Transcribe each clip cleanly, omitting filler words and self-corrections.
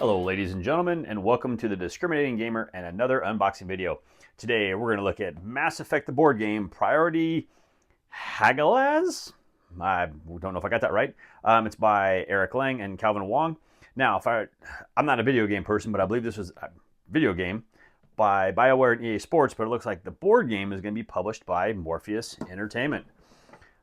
Hello ladies and gentlemen, and welcome to the Discriminating Gamer and another unboxing video. Today we're going to look at Mass Effect the board game, Priority Hagalaz? I don't know if I got that right. It's by Eric Lang and Calvin Wong. Now, I'm not a video game person, but I believe this was a video game by BioWare and EA Sports, but it looks like the board game is going to be published by Modiphius Entertainment.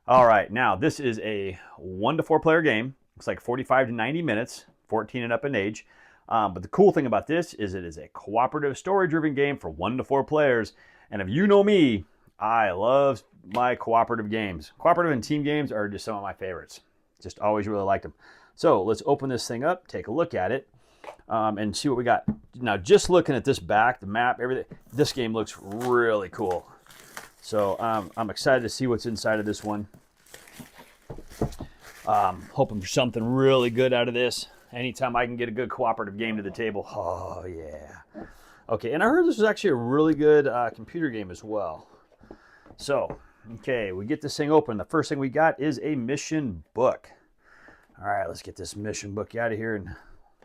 All right, now this is a 1 to 4 player game. Looks like 45 to 90 minutes, 14 and up in age. But the cool thing about this is it is a cooperative, story-driven game for 1 to 4 players. And if you know me, I love my cooperative games. Cooperative and team games are just some of my favorites. Just always really liked them. So let's open this thing up, take a look at it, and see what we got. Now, just looking at this back, the map, everything, this game looks really cool. So I'm excited to see what's inside of this one. Hoping for something really good out of this. Anytime I can get a good cooperative game to the table, oh yeah. Okay, and I heard this was actually a really good computer game as well. So, okay, we get this thing open. The first thing we got is a mission book. All right, let's get this mission book out of here. And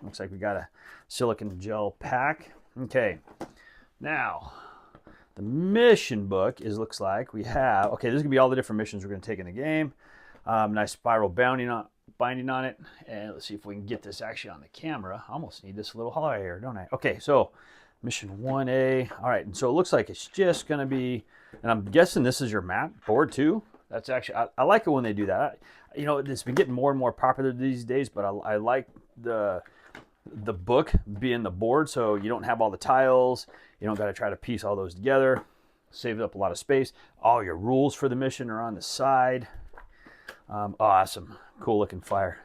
looks like we got a silicone gel pack. Okay, now the mission book looks like we have. Okay, this is gonna be all the different missions we're gonna take in the game. Nice spiral binding on it, and let's see if we can get this actually on the camera. I almost need this a little higher, don't I? Okay, so mission 1A. All right, and so it looks like it's just gonna be, and I'm guessing this is your map board too. That's actually, I like it when they do that. You know, it's been getting more and more popular these days, but I like the book being the board, so you don't have all the tiles. You don't got to try to piece all those together. Saves up a lot of space. All your rules for the mission are on the side. Awesome, cool looking fire.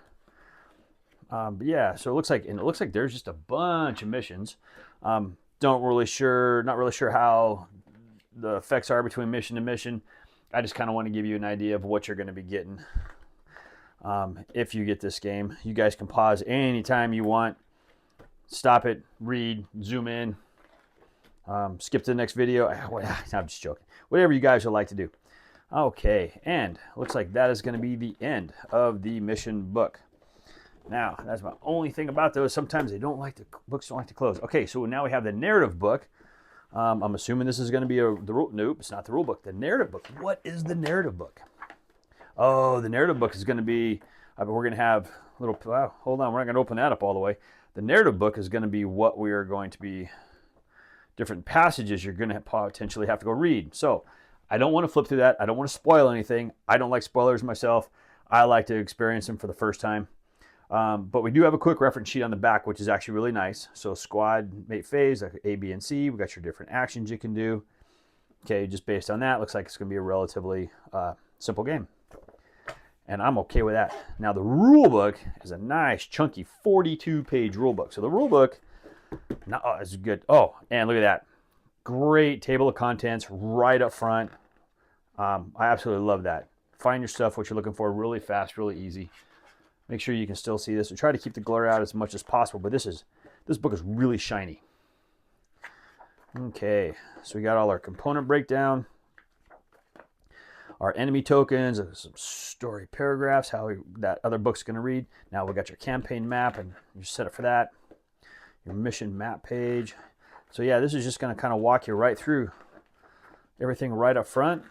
But yeah, so it looks like there's just a bunch of missions. Not really sure how the effects are between mission to mission. I just kind of want to give you an idea of what you're going to be getting. If you get this game, you guys can pause anytime you want. Stop it, read, zoom in, skip to the next video. I'm just joking. Whatever you guys would like to do. Okay, and looks like that is going to be the end of the mission book. Now, that's my only thing about those. Sometimes books don't like to close. Okay, so now we have the narrative book. I'm assuming this is going to be nope, it's not the rule book. The narrative book. What is the narrative book? Oh, the narrative book is going to be, we're going to have little, hold on, we're not going to open that up all the way. The narrative book is going to be what we are going to be, different passages you're going to potentially have to go read. So I don't want to flip through that. I don't want to spoil anything. I don't like spoilers myself. I like to experience them for the first time. But we do have a quick reference sheet on the back, which is actually really nice. So squad, mate, phase, like A, B, and C. We got your different actions you can do. Okay, just based on that, looks like it's going to be a relatively simple game. And I'm okay with that. Now the rule book is a nice, chunky 42-page rule book. So the rule book is good. Oh, and look at that. Great table of contents right up front. I absolutely love that. Find your stuff, what you're looking for, really fast, really easy. Make sure you can still see this. We try to keep the glare out as much as possible, but this book is really shiny. Okay, so we got all our component breakdown, our enemy tokens, some story paragraphs, how that other book's going to read. Now we got your campaign map, and you're set up for that. Your mission map page. So yeah, this is just going to kind of walk you right through everything right up front.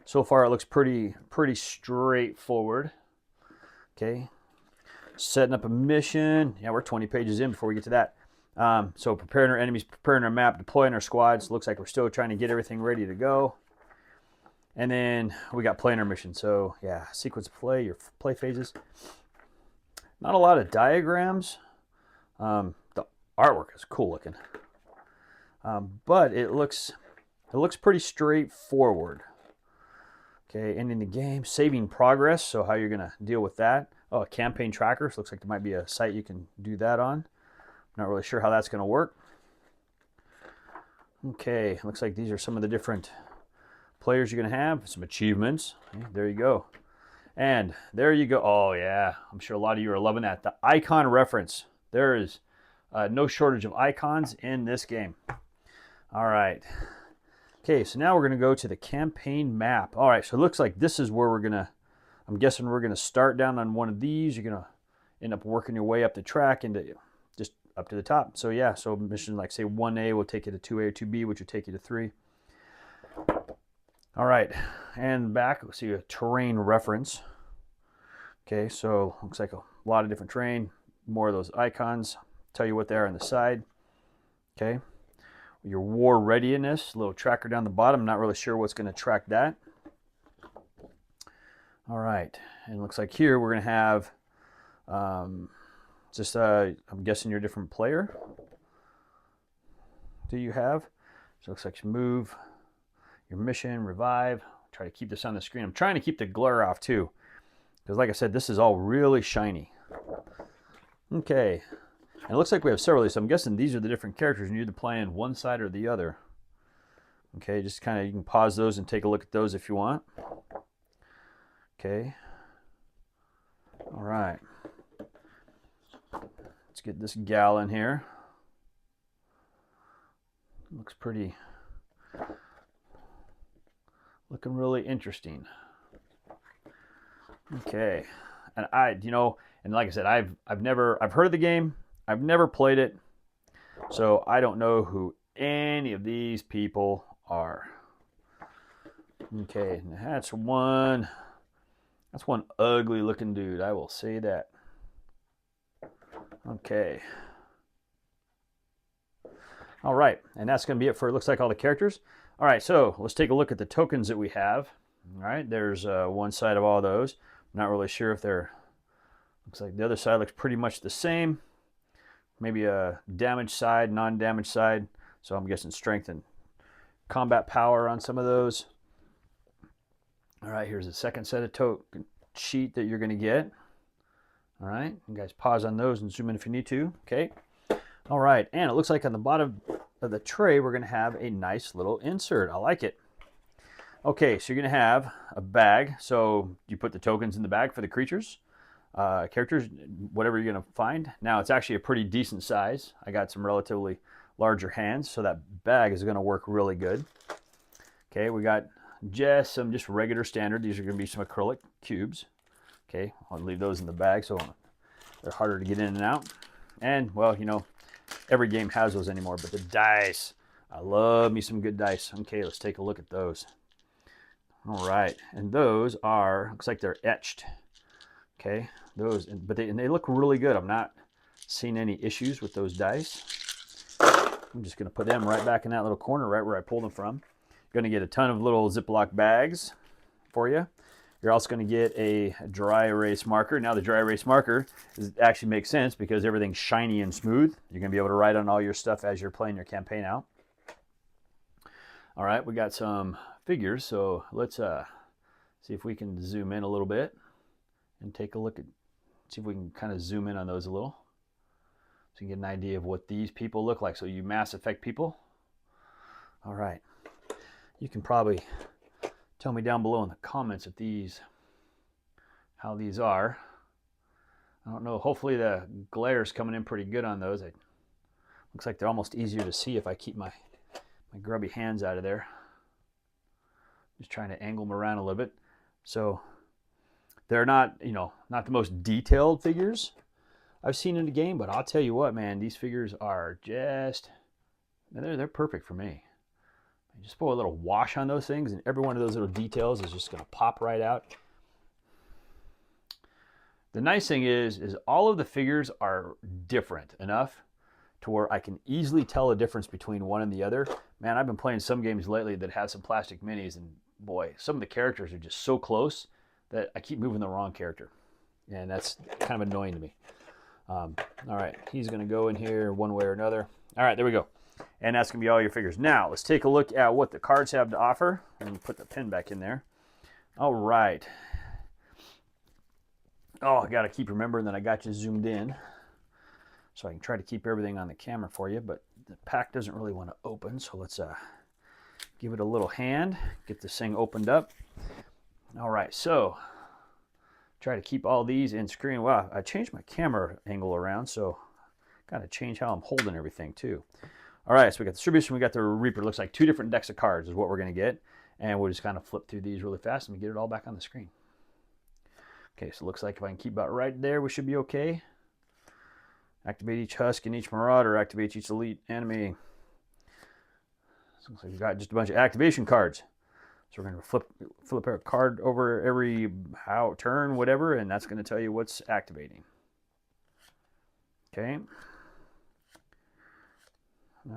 So far, it looks pretty straightforward. Okay, setting up a mission. Yeah, we're 20 pages in before we get to that. So preparing our enemies, preparing our map, deploying our squads. Looks like we're still trying to get everything ready to go. And then we got playing our mission. So yeah, sequence of play, your play phases. Not a lot of diagrams. The artwork is cool looking, but it looks pretty straightforward. Okay, ending the game, saving progress. So how you're gonna deal with that? Oh, a campaign tracker. So looks like there might be a site you can do that on. Not really sure how that's gonna work. Okay, looks like these are some of the different players you're gonna have. Some achievements. Okay, there you go. And there you go. Oh yeah, I'm sure a lot of you are loving that. The icon reference. There is no shortage of icons in this game. All right. Okay, so now we're going to go to the campaign map. All right, so it looks like this is where I'm guessing we're going to start down on one of these. You're going to end up working your way up the track into up to the top. So yeah, so mission like say 1A will take you to 2A or 2B, which will take you to 3. All right, and back, we'll see a terrain reference. Okay, so looks like a lot of different terrain, more of those icons, tell you what they are on the side. Okay, your war readiness, little tracker down the bottom, not really sure what's going to track that. All right, and it looks like here we're going to have I'm guessing your different player. Do you have? So it looks like you move, your mission, revive. Try to keep this on the screen. I'm trying to keep the glare off too, because like I said, this is all really shiny. Okay, and it looks like we have several of these, so I'm guessing these are the different characters, and you're either playing one side or the other. Okay, just kind of, you can pause those and take a look at those if you want. Okay. All right. Let's get this gal in here. Looks pretty, looking really interesting. Okay, and and like I said, I've heard of the game, I've never played it, so I don't know who any of these people are. Okay, that's one ugly looking dude, I will say that. Okay. All right, and that's going to be it for, it looks like, all the characters. All right, so let's take a look at the tokens that we have. All right, there's one side of all those. I'm not really sure if they're, looks like the other side looks pretty much the same. Maybe a damage side, non-damage side. So I'm guessing strength and combat power on some of those. All right, here's the second set of token sheet that you're going to get. All right, you guys pause on those and zoom in if you need to. Okay. All right, and it looks like on the bottom of the tray, we're going to have a nice little insert. I like it. Okay, so you're going to have a bag. So you put the tokens in the bag for the creatures, characters, whatever you're going to find. Now, it's actually a pretty decent size. I got some relatively larger hands, so that bag is going to work really good. Okay, we got some regular standard. These are going to be some acrylic cubes. Okay, I'll leave those in the bag so they're harder to get in and out. And, well, you know, every game has those anymore, but the dice, I love me some good dice. Okay, let's take a look at those. All right, and those are, looks like they're etched. Okay, those, but they look really good. I'm not seeing any issues with those dice. I'm just going to put them right back in that little corner, right where I pulled them from. You're going to get a ton of little Ziploc bags for you. You're also going to get a dry erase marker. Now the dry erase marker actually makes sense because everything's shiny and smooth. You're going to be able to write on all your stuff as you're playing your campaign out. All right, we got some figures, so let's see if we can zoom in a little bit and take a look at, see if we can kind of zoom in on those a little so you can get an idea of what these people look like. So you Mass Effect people. All right, you can probably tell me down below in the comments if how these are. I don't know. Hopefully the glare is coming in pretty good on those. It looks like they're almost easier to see if I keep my grubby hands out of there. Just trying to angle them around a little bit. So they're not, not the most detailed figures I've seen in the game, but I'll tell you what, man, these figures are just, they're perfect for me. You just put a little wash on those things and every one of those little details is just going to pop right out. The nice thing is all of the figures are different enough to where I can easily tell a difference between one and the other. Man, I've been playing some games lately that have some plastic minis, and boy, some of the characters are just so close that I keep moving the wrong character. And that's kind of annoying to me. All right, he's going to go in here one way or another. All right, there we go. And that's going to be all your figures. Now, let's take a look at what the cards have to offer. And put the pin back in there. All right. Oh, I got to keep remembering that I got you zoomed in. So I can try to keep everything on the camera for you. But the pack doesn't really want to open. So let's give it a little hand. Get this thing opened up. All right, so try to keep all these in screen. Wow, I changed my camera angle around. So got to change how I'm holding everything too. All right, so we got the distribution, we got the Reaper. Looks like 2 different decks of cards is what we're going to get. And we'll just kind of flip through these really fast and we get it all back on the screen. Okay, so it looks like if I can keep about right there, we should be okay. Activate each husk and each marauder. Activate each elite enemy. So looks like we've got just a bunch of activation cards. So we're going to flip a card over every turn, whatever, and that's going to tell you what's activating. Okay.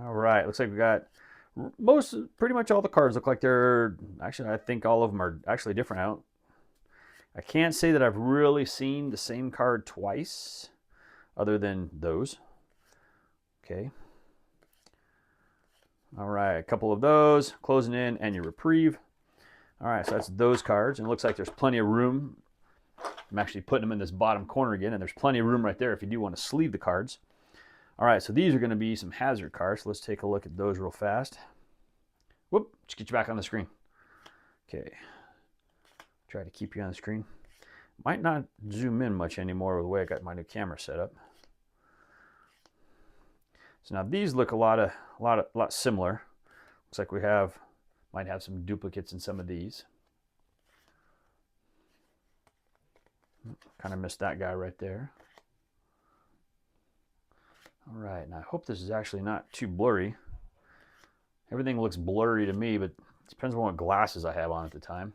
All right. Looks like we got pretty much all the cards look like they're, actually, I think all of them are actually different. I can't say that I've really seen the same card twice, other than those. Okay. All right, a couple of those, closing in, and your reprieve. All right, so that's those cards, and it looks like there's plenty of room. I'm actually putting them in this bottom corner again, and there's plenty of room right there if you do want to sleeve the cards. All right, so these are going to be some hazard cards. So let's take a look at those real fast. Whoop, just get you back on the screen. Okay, try to keep you on the screen. Might not zoom in much anymore with the way I got my new camera set up. So now these look a lot similar. Looks like we might have some duplicates in some of these. Kind of missed that guy right there. All right, and I hope this is actually not too blurry. Everything looks blurry to me, but it depends on what glasses I have on at the time.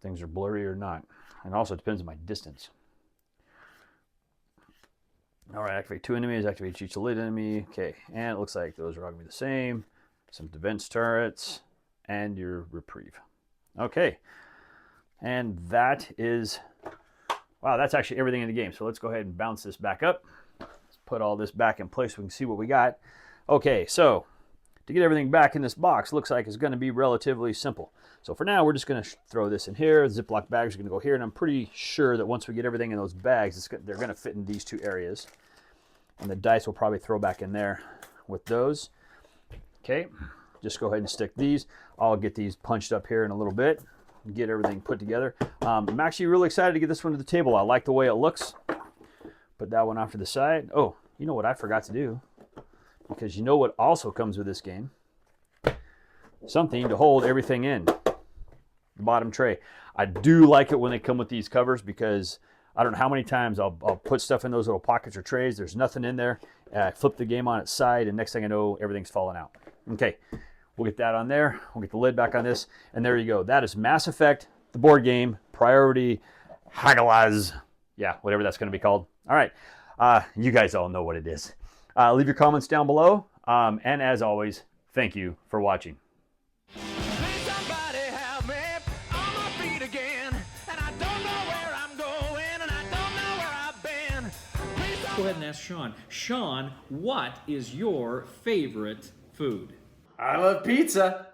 Things are blurry or not. And also depends on my distance. All right, activate 2 enemies, activate each elite enemy. Okay, and it looks like those are all going to be the same. Some defense turrets, and your reprieve. Okay, and that is, wow, that's actually everything in the game. So let's go ahead and bounce this back up. Let's put all this back in place so we can see what we got. Okay, so to get everything back in this box, looks like it's going to be relatively simple. So for now, we're just going to throw this in here. Ziploc bags are going to go here, and I'm pretty sure that once we get everything in those bags, they're going to fit in these 2 areas. And the dice will probably throw back in there with those. Okay, just go ahead and stick these. I'll get these punched up here in a little bit, get everything put together. I'm actually really excited to get this one to the table. I like the way it looks. Put that one off to the side. Oh, you know what I forgot to do? Because you know what also comes with this game? Something to hold everything in. The bottom tray. I do like it when they come with these covers because I don't know how many times I'll put stuff in those little pockets or trays. There's nothing in there. I flip the game on its side, and next thing I know, everything's falling out. Okay, we'll get that on there. We'll get the lid back on this, and there you go. That is Mass Effect, the board game, Priority, Hagalaz. Yeah, whatever that's going to be called. All right, you guys all know what it is. Leave your comments down below, and as always, thank you for watching. Go ahead and ask Sean. Sean, what is your favorite food? I love pizza.